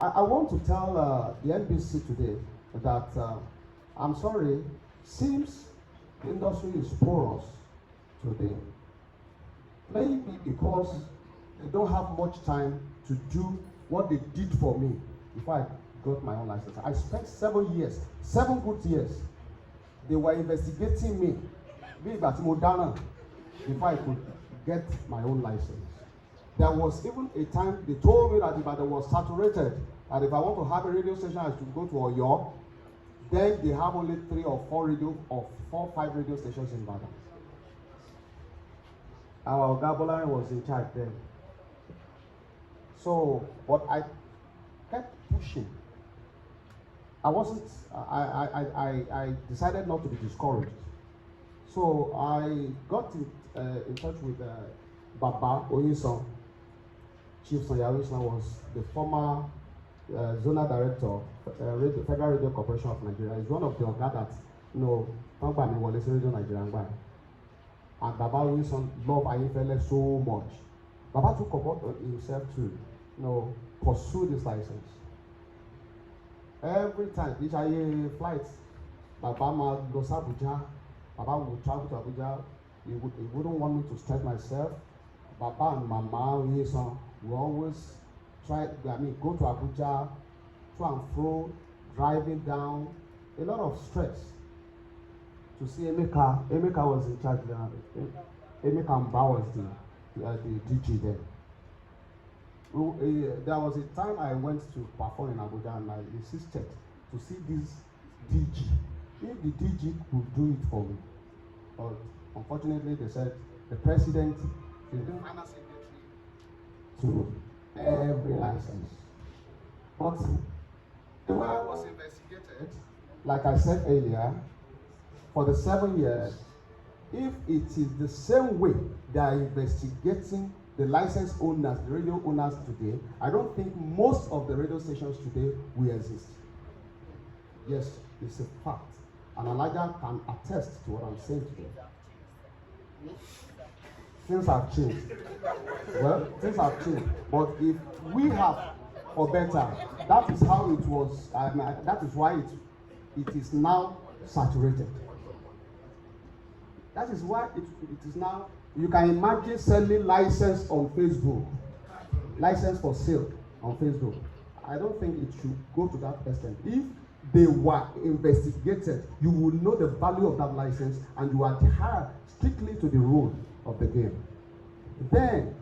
I want to tell the NBC today that I'm sorry, seems the industry is porous today. Maybe because they don't have much time to do what they did for me before I got my own license. I spent 7 years, 7 good years. They were investigating me before I could get my own license. There was even a time they told me that Ibadan was saturated, and if I want to have a radio station, I should go to Oyo. Then they have only 3 or 4 4 or 5 radio stations in Ibadan. Our Gabolari was in charge then. So, but I kept pushing. I decided not to be discouraged. So I got in touch with Baba Oyinson. Chief 𝗬𝗧'𝗦 was the former zonal director, Federal Radio Corporation of Nigeria. He's one of the organs that, Radio Nigeria. And Baba Oyinson loved Ayefele so much. Baba took upon himself to, pursue this license. Every time, each flight, Baba goes to Abuja. Baba would travel to Abuja. He wouldn't want me to stress myself. Baba and Mama Oyinson will always go to Abuja, to and fro, driving down, a lot of stress. To see Emeka was in charge there. Emeka Mba was the DG then. There was a time I went to perform in Abuja and I insisted to see this DG. If the DG could do it for me. But unfortunately, they said the president is the final signatory to every license. But the way I was investigated, like I said earlier, for the 7 years, if it is the same way they are investigating the license owners, the radio owners today, I don't think most of the radio stations today will exist. Yes, it's a fact. And Elijah can attest to what I'm saying today. Things have changed. Well, things have changed. But if we have for better, that is how it was. That is why it is now saturated. That is why it is now. You can imagine selling license on Facebook, license for sale on Facebook. I don't think it should go to that extent. If they were investigated, you would know the value of that license and you adhere strictly to the rule of the game. Then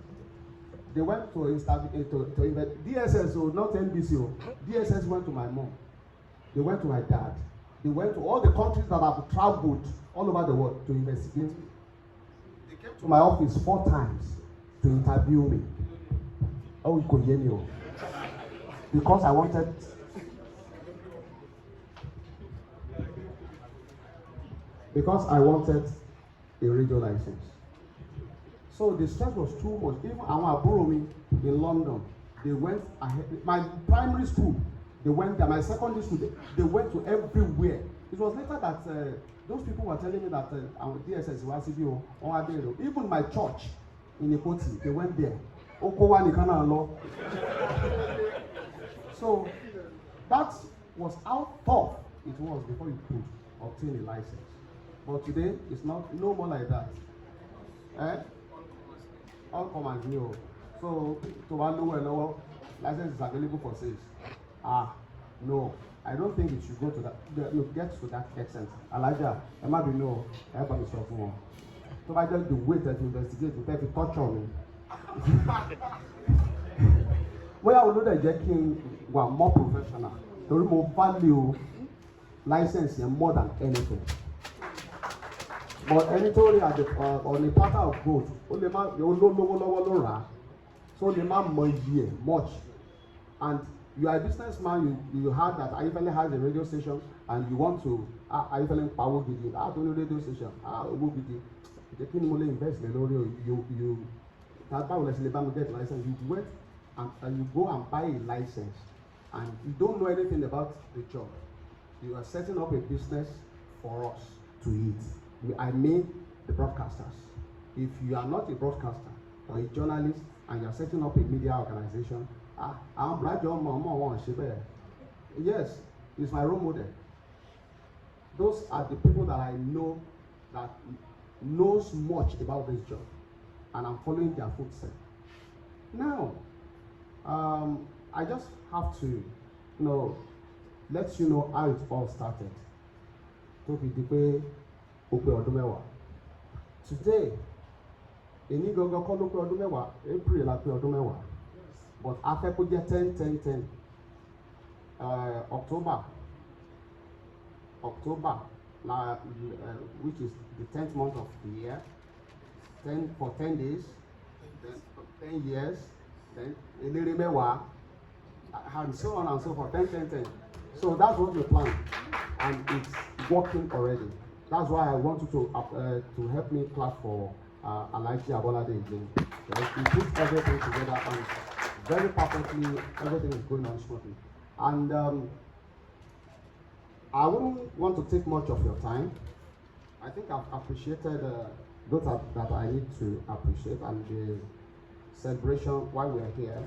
they went to invest. DSS, not NBC. DSS went to my mom. They went to my dad. They went to all the countries that I've traveled all over the world to investigate. They came to my office 4 times to interview me. Oh, you could hear me. Because I wanted. Because I wanted a radio license. So the stress was too much. Even Aburomi in London, they went ahead. My primary school, they went there. My secondary school, they went to everywhere. It was later that those people were telling me that DSS was CBO on Adero. Even my church in Ikoti, they went there. So that was how tough it was before you could obtain a license. But today, it's not no more like that. All commands new. So to one lower license is available for sales. No, I don't think it should go to that. Get to that extent. Elijah, I might be no. Everybody stop more. So I just the way that you investigate, you take a touch on me. Well, I will know that Jackie were more professional. The more value license more than anything. But anything on the platter of gold, only man you low so the man much. And you are a businessman, you heard that Ayefele has a radio station and you want to Ayefele power gidi. Only radio station. Will be the king will invest in you that's why when get license, you went and you go and buy a license and you don't know anything about the job. You are setting up a business for us to eat. I mean the broadcasters. If you are not a broadcaster or a journalist and you are setting up a media organization, I'm black young mama yes, he's my role model. Those are the people that I know that knows much about this job, and I'm following their footsteps. Now, I just have to, let you know how it all started. Today, èyí gangan kọ́ ló pé ọdún mẹ́wàá, April la pé ọdún mẹ́wàá, but afẹ́ kó jẹ́ 10-10-10, October which is the 10th month of the year, 10 for 10 days, then 10 years, then eléré mẹ́wàá, and so on and so forth, 10-10-10. So that's what we plan, and it's working already. That's why I want you to help me clap for 𝗬𝗘𝗏𝗦𝗬 again. We put everything together, and very perfectly, everything is going on smoothly. And I wouldn't want to take much of your time. I think I've appreciated those that I need to appreciate, and the celebration while we are here.